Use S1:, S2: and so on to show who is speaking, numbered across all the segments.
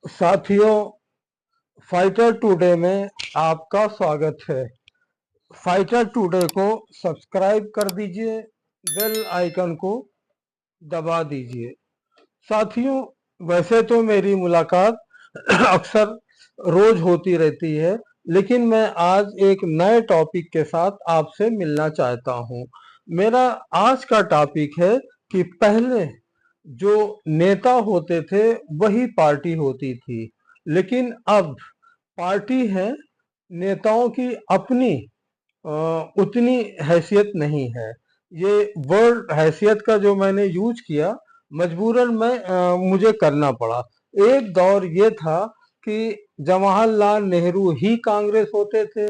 S1: साथियों, fighter today में आपका स्वागत है। फाइटर टुडे को सब्सक्राइब कर दीजिए, बेल आइकन को दबा दीजिए। साथियों, वैसे तो मेरी मुलाकात अक्सर रोज होती रहती है, लेकिन मैं आज एक नए टॉपिक के साथ आपसे मिलना चाहता हूं। मेरा आज का टॉपिक है कि पहले जो नेता होते थे वही पार्टी होती थी, लेकिन अब पार्टी है, नेताओं की अपनी अ, उतनी हैसियत नहीं है। ये वर्ड हैसियत का जो मैंने यूज किया, मजबूरन मुझे करना पड़ा। एक दौर ये था कि जवाहरलाल नेहरू ही कांग्रेस होते थे,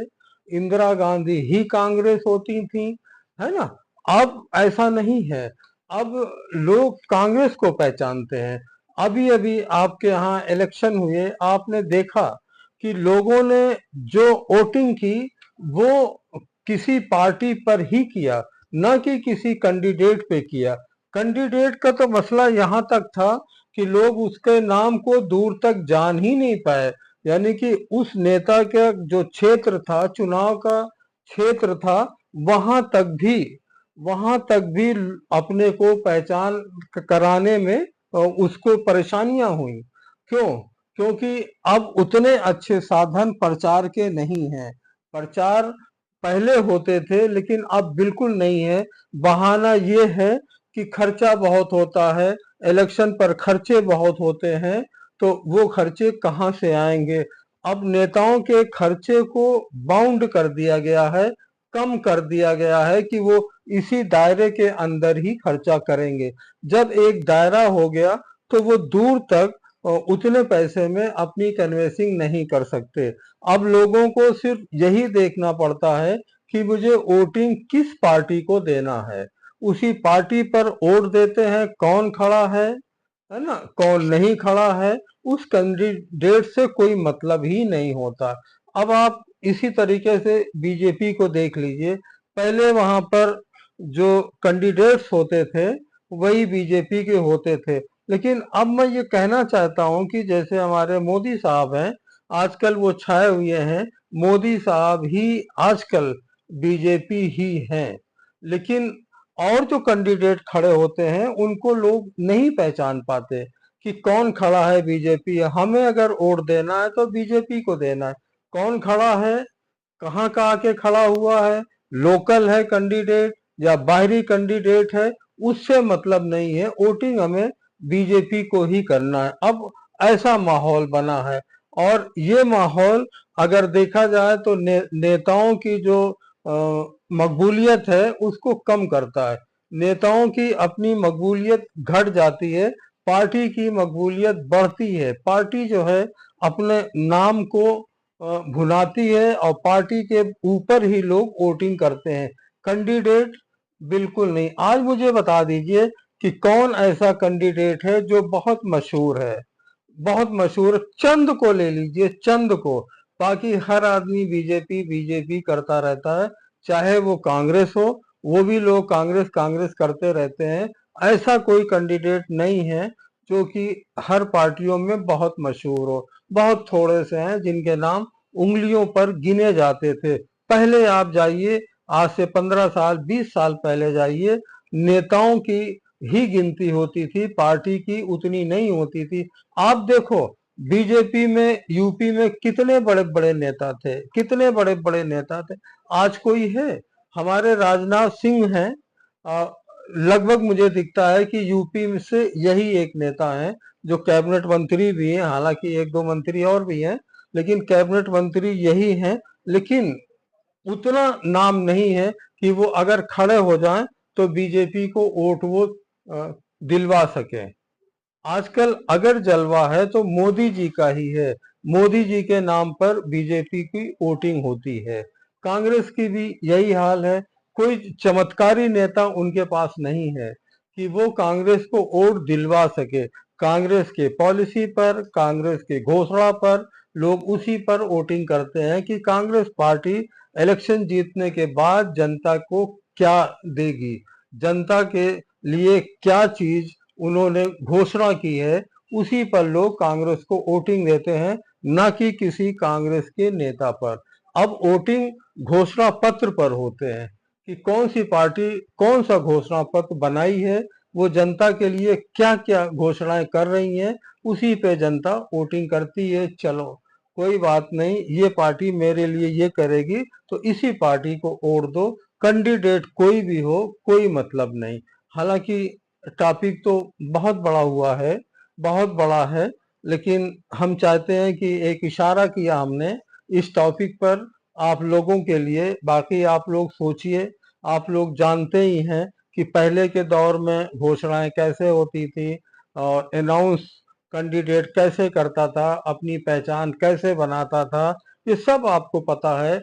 S1: इंदिरा गांधी ही कांग्रेस होती थी, है ना। अब ऐसा नहीं है। अब लोग कांग्रेस को पहचानते हैं। अभी अभी आपके यहाँ इलेक्शन हुए, आपने देखा कि लोगों ने जो वोटिंग की वो किसी पार्टी पर ही किया, न कि किसी कैंडिडेट पे किया। कैंडिडेट का तो मसला यहाँ तक था कि लोग उसके नाम को दूर तक जान ही नहीं पाए। यानी कि उस नेता का जो क्षेत्र था, चुनाव का क्षेत्र था, वहां तक भी वहां तक भी अपने को पहचान कराने में उसको परेशानियां हुई। क्यों? क्योंकि अब उतने अच्छे साधन प्रचार के नहीं हैं। प्रचार पहले होते थे, लेकिन अब बिल्कुल नहीं है। बहाना ये है कि खर्चा बहुत होता है, इलेक्शन पर खर्चे बहुत होते हैं, तो वो खर्चे कहाँ से आएंगे। अब नेताओं के खर्चे को बाउंड कर दिया गया है, कम कर दिया गया है कि वो इसी दायरे के अंदर ही खर्चा करेंगे। जब एक दायरा हो गया तो वो दूर तक उतने पैसे में अपनी कन्वेंसिंग नहीं कर सकते। अब लोगों को सिर्फ यही देखना पड़ता है कि मुझे वोटिंग किस पार्टी को देना है। उसी पार्टी पर वोट देते हैं, कौन खड़ा है ना, कौन नहीं खड़ा है, उस कैंडिडेट से कोई मतलब ही नहीं होता। अब आप इसी तरीके से बीजेपी को देख लीजिए। पहले वहां पर जो कैंडिडेट्स होते थे वही बीजेपी के होते थे, लेकिन अब मैं ये कहना चाहता हूं कि जैसे हमारे मोदी साहब हैं, आजकल वो छाए हुए हैं। मोदी साहब ही आजकल बीजेपी ही हैं, लेकिन और जो कैंडिडेट खड़े होते हैं उनको लोग नहीं पहचान पाते कि कौन खड़ा है। बीजेपी है, हमें अगर वोट देना है तो बीजेपी को देना है। कौन खड़ा है, कहाँ का आके खड़ा हुआ है, लोकल है कैंडिडेट या बाहरी कैंडिडेट है, उससे मतलब नहीं है। वोटिंग हमें बीजेपी को ही करना है। अब ऐसा माहौल बना है, और ये माहौल अगर देखा जाए तो नेताओं की जो मकबूलियत है उसको कम करता है। नेताओं की अपनी मकबूलियत घट जाती है, पार्टी की मकबूलियत बढ़ती है। पार्टी जो है अपने नाम को भुनाती है, और पार्टी के ऊपर ही लोग वोटिंग करते हैं, कैंडिडेट बिल्कुल नहीं। आज मुझे बता दीजिए कि कौन ऐसा कैंडिडेट है जो बहुत मशहूर है। बहुत मशहूर चंद को ले लीजिए, चंद को। बाकी हर आदमी बीजेपी बीजेपी करता रहता है, चाहे वो कांग्रेस हो, वो भी लोग कांग्रेस कांग्रेस करते रहते हैं। ऐसा कोई कैंडिडेट नहीं है जो कि हर पार्टियों में बहुत मशहूर हो। बहुत थोड़े से हैं जिनके नाम उंगलियों पर गिने जाते थे। पहले आप जाइए, आज से 15 साल 20 साल पहले जाइए, नेताओं की ही गिनती होती थी, पार्टी की उतनी नहीं होती थी। आप देखो, बीजेपी में यूपी में कितने बड़े बड़े नेता थे, कितने बड़े बड़े नेता थे। आज कोई है? हमारे राजनाथ सिंह हैं। लगभग मुझे दिखता है कि यूपी में से यही एक नेता है जो कैबिनेट मंत्री भी हैं। हालांकि एक दो मंत्री और भी हैं, लेकिन कैबिनेट मंत्री यही हैं। लेकिन उतना नाम नहीं है कि वो अगर खड़े हो जाएं तो बीजेपी को वोट वो दिलवा सके। आजकल अगर जलवा है तो मोदी जी का ही है। मोदी जी के नाम पर बीजेपी की वोटिंग होती है। कांग्रेस की भी यही हाल है। कोई चमत्कारी नेता उनके पास नहीं है कि वो कांग्रेस को वोट दिलवा सके। कांग्रेस के पॉलिसी पर, कांग्रेस के घोषणा पर लोग उसी पर वोटिंग करते हैं कि कांग्रेस पार्टी इलेक्शन जीतने के बाद जनता को क्या देगी, जनता के लिए क्या चीज उन्होंने घोषणा की है, उसी पर लोग कांग्रेस को वोटिंग देते हैं, न कि किसी कांग्रेस के नेता पर। अब वोटिंग घोषणा पत्र पर होते हैं कि कौन सी पार्टी कौन सा घोषणा पत्र बनाई है, वो जनता के लिए क्या क्या घोषणाएं कर रही हैं, उसी पे जनता वोटिंग करती है। चलो कोई बात नहीं, ये पार्टी मेरे लिए ये करेगी तो इसी पार्टी को वोट दो, कैंडिडेट कोई भी हो कोई मतलब नहीं। हालांकि टॉपिक तो बहुत बड़ा हुआ है, बहुत बड़ा है, लेकिन हम चाहते हैं कि एक इशारा किया हमने इस टॉपिक पर आप लोगों के लिए। बाकी आप लोग सोचिए, आप लोग जानते ही हैं कि पहले के दौर में घोषणाएं कैसे होती थी और अनाउंस कैंडिडेट कैसे करता था, अपनी पहचान कैसे बनाता था, ये सब आपको पता है।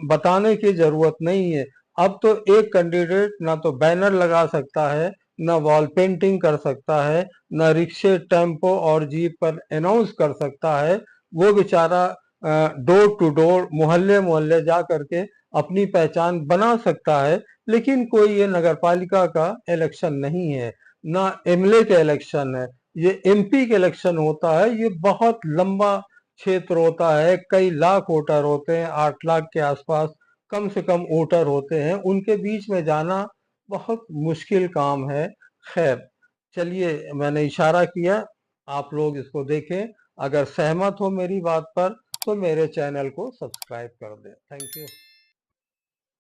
S1: बताने की जरूरत नहीं है। अब तो एक कैंडिडेट ना तो बैनर लगा सकता है, ना वॉल पेंटिंग कर सकता है, ना रिक्शे टेम्पो और जीप पर अनाउंस कर सकता है। वो बेचारा डोर टू डोर मोहल्ले मोहल्ले जा करके अपनी पहचान बना सकता है। लेकिन कोई ये नगर पालिका का इलेक्शन नहीं है, ना एमएलए का इलेक्शन है, ये एमपी का इलेक्शन होता है। ये बहुत लंबा क्षेत्र होता है, कई लाख वोटर होते हैं, 8 लाख के आसपास कम से कम वोटर होते हैं, उनके बीच में जाना बहुत मुश्किल काम है। खैर चलिए, मैंने इशारा किया, आप लोग इसको देखें। अगर सहमत हो मेरी बात पर तो मेरे चैनल को सब्सक्राइब कर दें। Thank you.